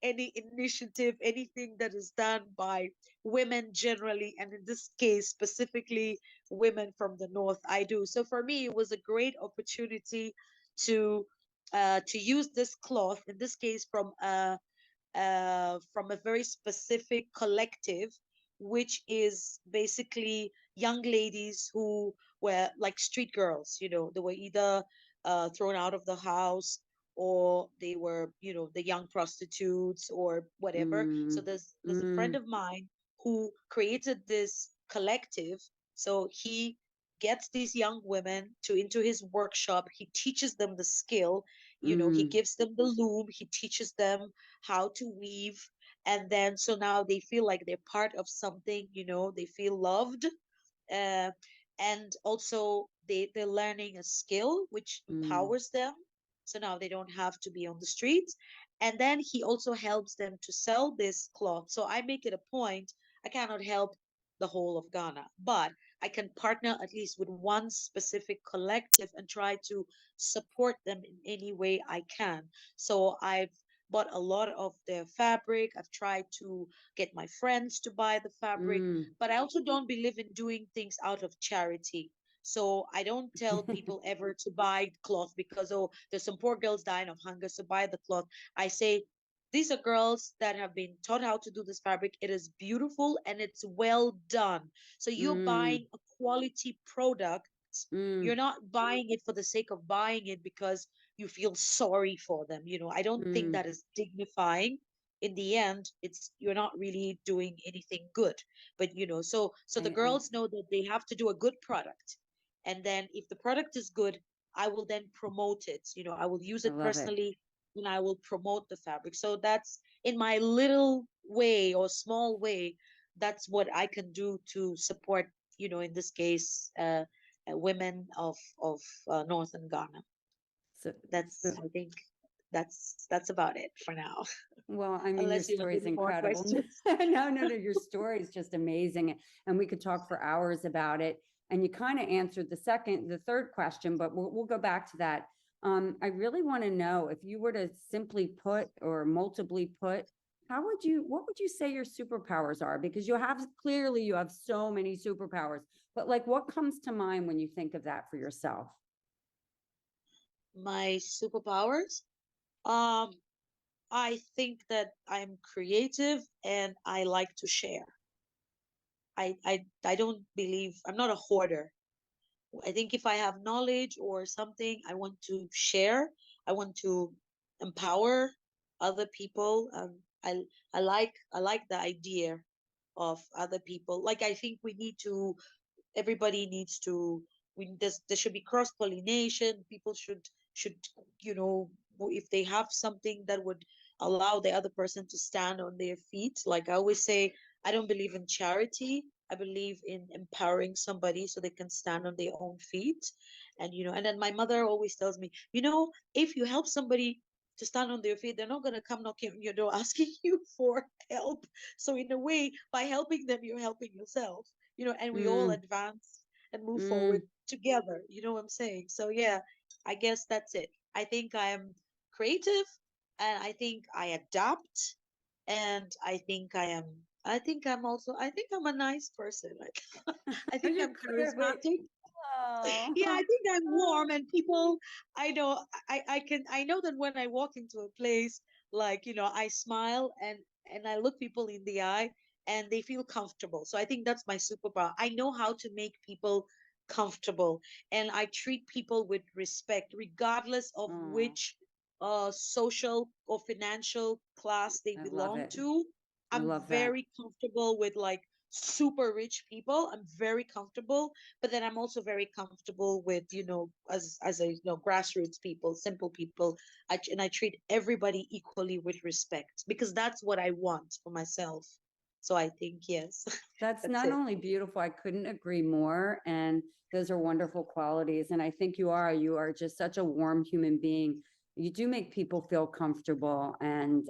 any initiative, anything that is done by women generally, and in this case, specifically women from the North, I do. So, for me, it was a great opportunity to use this cloth, in this case from a very specific collective, which is basically young ladies who were like street girls. They were either thrown out of the house, or they were, the young prostitutes or whatever. So mm, there's a friend mm, of mine who created this collective. So he gets these young women to into his workshop. He teaches them the skill. He mm, gives them the loom. He teaches them how to weave, and then so now they feel like they're part of something. They feel loved, uh, and also they're learning a skill which mm. empowers them, so now they don't have to be on the streets. And then he also helps them to sell this cloth. So I make it a point, I cannot help the whole of Ghana, but I can partner at least with one specific collective and try to support them in any way I can. So I've bought a lot of their fabric. I've tried to get my friends to buy the fabric, Mm. but I also don't believe in doing things out of charity. So I don't tell people ever to buy cloth because, oh, there's some poor girls dying of hunger, so buy the cloth. I say these are girls that have been taught how to do this fabric. It is beautiful and it's well done. So you're Mm, buying a quality product. mm, You're not buying it for the sake of buying it because you feel sorry for them. I don't think mm. that is dignifying. In the end, it's you're not really doing anything good. But so the I girls know that they have to do a good product. And then if the product is good, I will then promote it. I will use I it love it. personally, and I will promote the fabric. So that's in my little way or small way, that's what I can do to support, in this case, women of northern Ghana. So, That's, so I think, that's about it for now. well, I mean, your Unless you have story is any more incredible. questions. No, no, no, your story is just amazing. And we could talk for hours about it. And you kind of answered the third question, but we'll go back to that. I really want to know if you were to simply put or multiply put, what would you say your superpowers are? Because clearly you have so many superpowers, but like what comes to mind when you think of that for yourself? My superpowers? Um, I think that I'm creative and I like to share. I don't believe I'm not a hoarder. I think if I have knowledge or something, I want to share. I want to empower other people. I like the idea of other people. Like I think we need to everybody needs to there should be cross pollination. People should if they have something that would allow the other person to stand on their feet. Like I always say, I don't believe in charity. I believe in empowering somebody so they can stand on their own feet. And and then my mother always tells me, if you help somebody to stand on their feet, they're not going to come knocking on your door asking you for help. So in a way, by helping them, you're helping yourself. And we all Mm, advance and move forward mm. together. You know what I'm saying? So yeah, I guess that's it. I think I am creative, and I think I adapt, and I think I'm a nice person. Like I think You're I'm clearly. charismatic. Yeah, I Oh. think I'm warm, and people, I know, I know that when I walk into a place, like, I smile, and I look people in the eye, and they feel comfortable. So I think that's my superpower. I know how to make people comfortable, and I treat people with respect, regardless of Oh, which social or financial class they I love belong it. to. I I'm love that. very comfortable with like super rich people. I'm very comfortable, but then I'm also very comfortable with, as a, grassroots people, simple people. And I treat everybody equally with respect because that's what I want for myself. So I think, yes, That's that's not it. only beautiful, I couldn't agree more. And those are wonderful qualities. And I think you are just such a warm human being. You do make people feel comfortable. And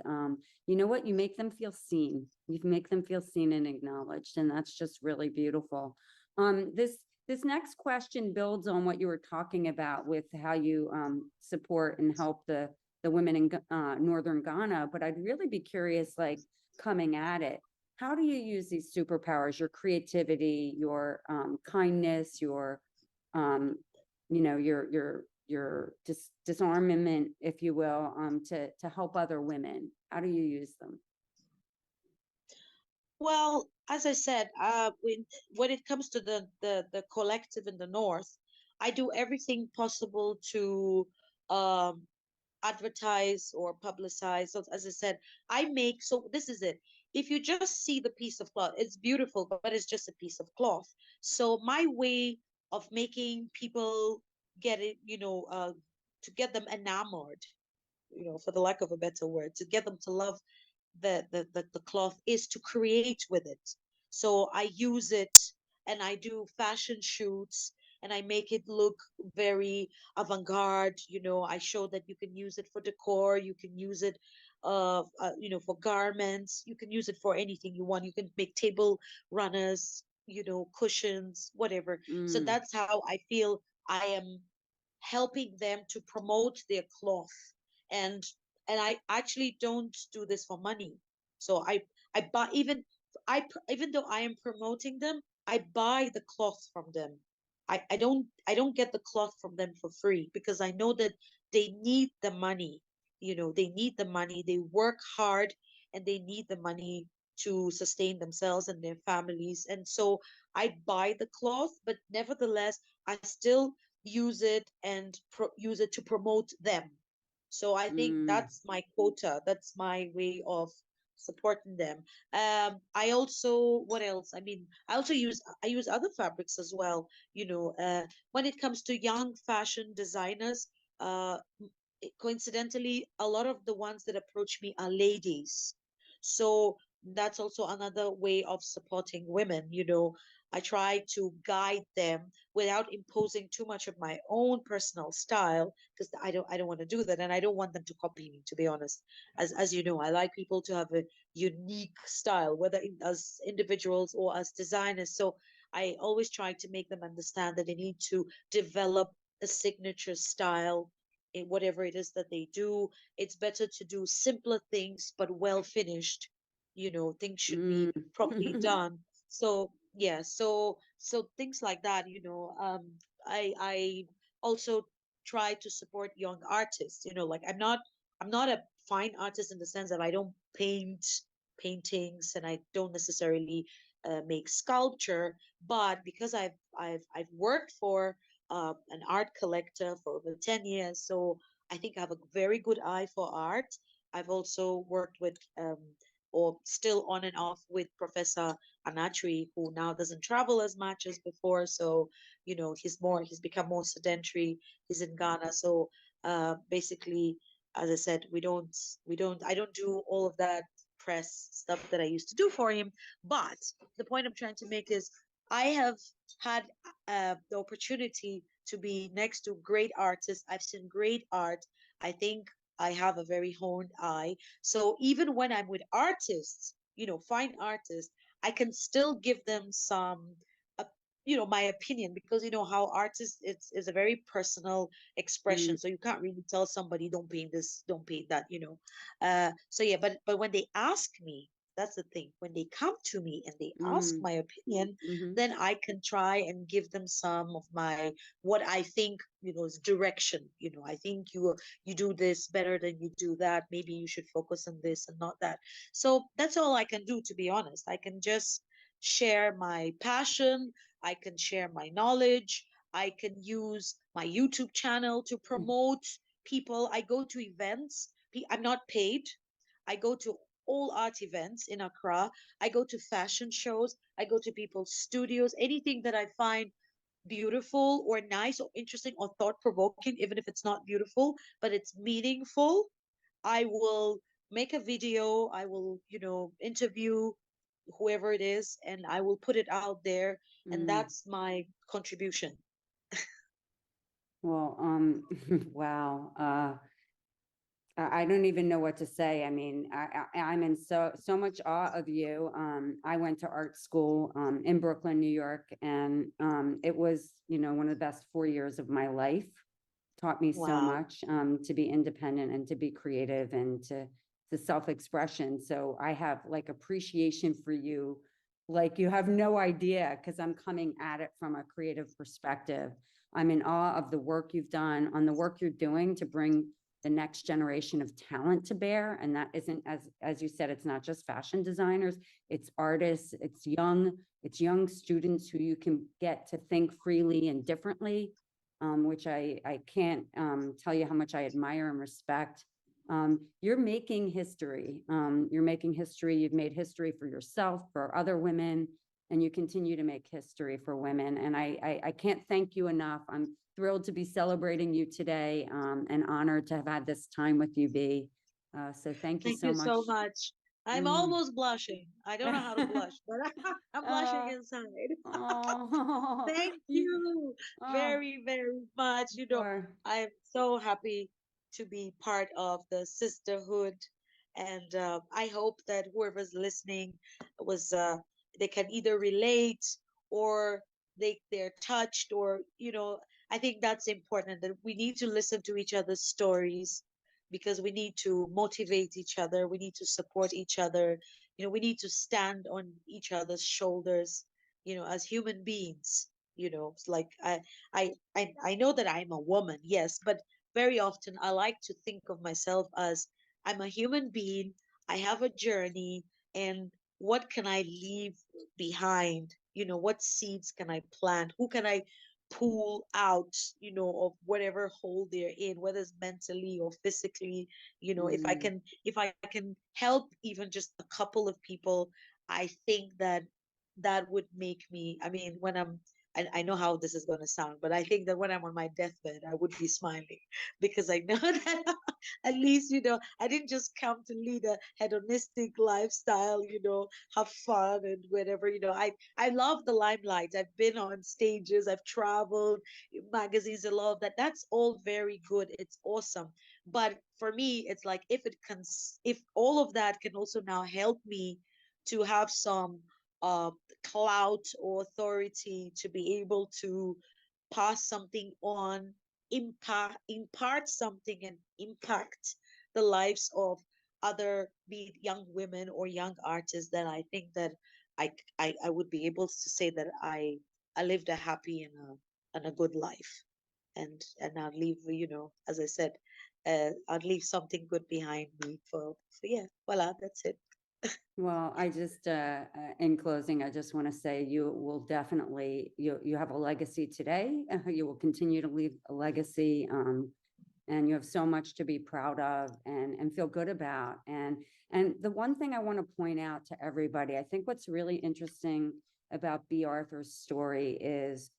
you know what? You make them feel seen. You make them feel seen and acknowledged. And that's just really beautiful. This next question builds on what you were talking about with how you support and help the women in northern Ghana. But I'd really be curious, like coming at it, how do you use these superpowers, your creativity, your kindness, your your disarmament, if you will, to help other women? How do you use them? Well, as I said, when it comes to the collective in the North, I do everything possible to um, advertise or publicize. So as I said, so this is it. If you just see the piece of cloth, it's beautiful, but it's just a piece of cloth. So my way of making people get it, to get them enamored, for the lack of a better word, to get them to love the cloth is to create with it. So I use it and I do fashion shoots and I make it look very avant-garde. I show that you can use it for decor, you can use it for garments, you can use it for anything you want. You can make table runners, cushions, whatever. So Mm, that's how I feel I am helping them to promote their cloth. And and I actually don't do this for money. So I buy, even though I am promoting them, I buy the cloth from them. I don't get the cloth from them for free because I know that they need the money. They need the money. They work hard and they need the money to sustain themselves and their families. And so I buy the cloth, but nevertheless, I still use it and use it to promote them. So I think mm, that's my quota. That's my way of supporting them. I also, what else? I mean, I use other fabrics as well. When it comes to young fashion designers, uh, coincidentally, a lot of the ones that approach me are ladies. So that's also another way of supporting women. I try to guide them without imposing too much of my own personal style because I don't want to do that, and I don't want them to copy me, to be honest. As you know, I like people to have a unique style, whether as individuals or as designers. So I always try to make them understand that they need to develop a signature style in whatever it is that they do. It's better to do simpler things but well finished. Things should be mm. properly done. So yeah, so things like that. I also try to support young artists. Like I'm not a fine artist in the sense that I don't paint paintings and I don't necessarily make sculpture, but because I've worked for an art collector for over 10 years. So I think I have a very good eye for art. I've also worked with or still on and off with Professor Anatri, who now doesn't travel as much as before. So, he's become more sedentary. He's in Ghana. So basically, as I said, I don't do all of that press stuff that I used to do for him. But the point I'm trying to make is I have had the opportunity to be next to great artists. I've seen great art. I think I have a very honed eye. So even when I'm with artists, fine artists, I can still give them some, uh, my opinion, because how artists, it's a very personal Mm, expression. So you can't really tell somebody, don't paint this, don't paint that. So yeah, but when they ask me, that's the thing. When they come to me and they ask mm, my opinion, mm-hmm, then I can try and give them some of my what I think, is direction. I think you do this better than you do that. Maybe you should focus on this and not that. So that's all I can do, to be honest. I can just share my passion. I can share my knowledge. I can use my YouTube channel to promote people. I go to events. I'm not paid. I go to all art events in Accra. I go to fashion shows. I go to people's studios. Anything that I find beautiful or nice or interesting or thought provoking, even if it's not beautiful, but it's meaningful, I will make a video. I will, interview whoever it is, and I will put it out there. And mm. that's my contribution. Well, wow. I don't even know what to say. I mean, I'm in so much awe of you. I went to art school in Brooklyn, New York, and it was, one of the best 4 years of my life. Taught me so Wow. much to be independent and to be creative and to self-expression. So I have like appreciation for you, like you have no idea, because I'm coming at it from a creative perspective. I'm in awe of the work you've done, on the work you're doing to bring the next generation of talent to bear. And that isn't, as you said, it's not just fashion designers, it's artists, it's young students who you can get to think freely and differently, which I can't tell you how much I admire and respect. You're making history. You're making history. You've made history for yourself, for other women, and you continue to make history for women. And I can't thank you enough. I'm thrilled to be celebrating you today, and honored to have had this time with you, Bee. So thank you Thank so you much. so much. I'm Mm. almost blushing. I don't know how to blush, but I'm blushing uh, inside. oh, Thank you oh, very, very much. sure. I'm so happy to be part of the sisterhood. And I hope that whoever's listening was they can either relate, or they're touched, or I think that's important, that we need to listen to each other's stories, because we need to motivate each other, we need to support each other, we need to stand on each other's shoulders, as human beings. It's like I know that I'm a woman, yes, but very often I like to think of myself as I'm a human being. I have a journey, and what can I leave behind? What seeds can I plant? Who can I pull out, of whatever hole they're in, whether it's mentally or physically. Mm. If I can help even just a couple of people, I think that that would make me, I mean, when I know how this is going to sound, but I think that when I'm on my deathbed, I would be smiling, because I know that at least, I didn't just come to lead a hedonistic lifestyle, have fun and whatever. I love the limelight. I've been on stages, I've traveled, magazines, a lot of that. That's all very good. It's awesome. But for me, it's like, if all of that can also now help me to have some uh, clout or authority to be able to pass something on, impart something, and impact the lives of other, be it young women or young artists, then I think that I would be able to say that I lived a happy and a good life. And I'll leave, as I said, I'll leave something good behind me for yeah, voila, that's it. Well, I just, in closing, I just want to say you will definitely, you have a legacy today. You will continue to leave a legacy. and you have so much to be proud of and feel good about. And the one thing I want to point out to everybody, I think what's really interesting about Bee Arthur's story is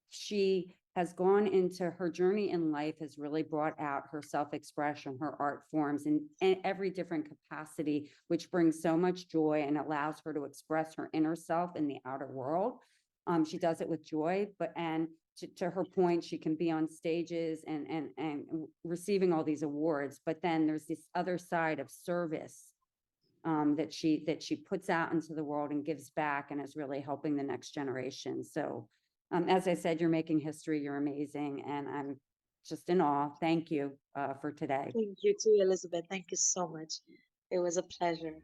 she has gone into her journey in life, has really brought out her self-expression, her art forms in every different capacity, which brings so much joy and allows her to express her inner self in the outer world. She does it with joy, and to her point, she can be on stages and receiving all these awards, but then there's this other side of service that she puts out into the world and gives back and is really helping the next generation. So as I said, you're making history, you're amazing, and I'm just in awe. Thank you for today. Thank you too, Elizabeth. Thank you so much. It was a pleasure.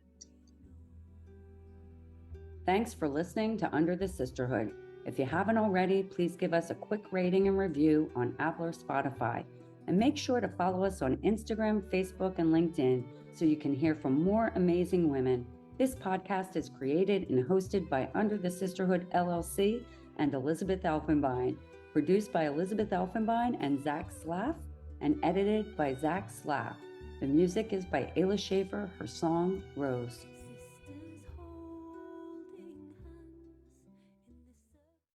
Thanks for listening to Under the Sisterhood. If you haven't already, please give us a quick rating and review on Apple or Spotify. And make sure to follow us on Instagram, Facebook, and LinkedIn so you can hear from more amazing women. This podcast is created and hosted by Under the Sisterhood LLC and Elizabeth Elfenbein, produced by Elizabeth Elfenbein and Zach Slaff, and edited by Zach Slaff. The music is by Ayla Schaefer, her song, Rose.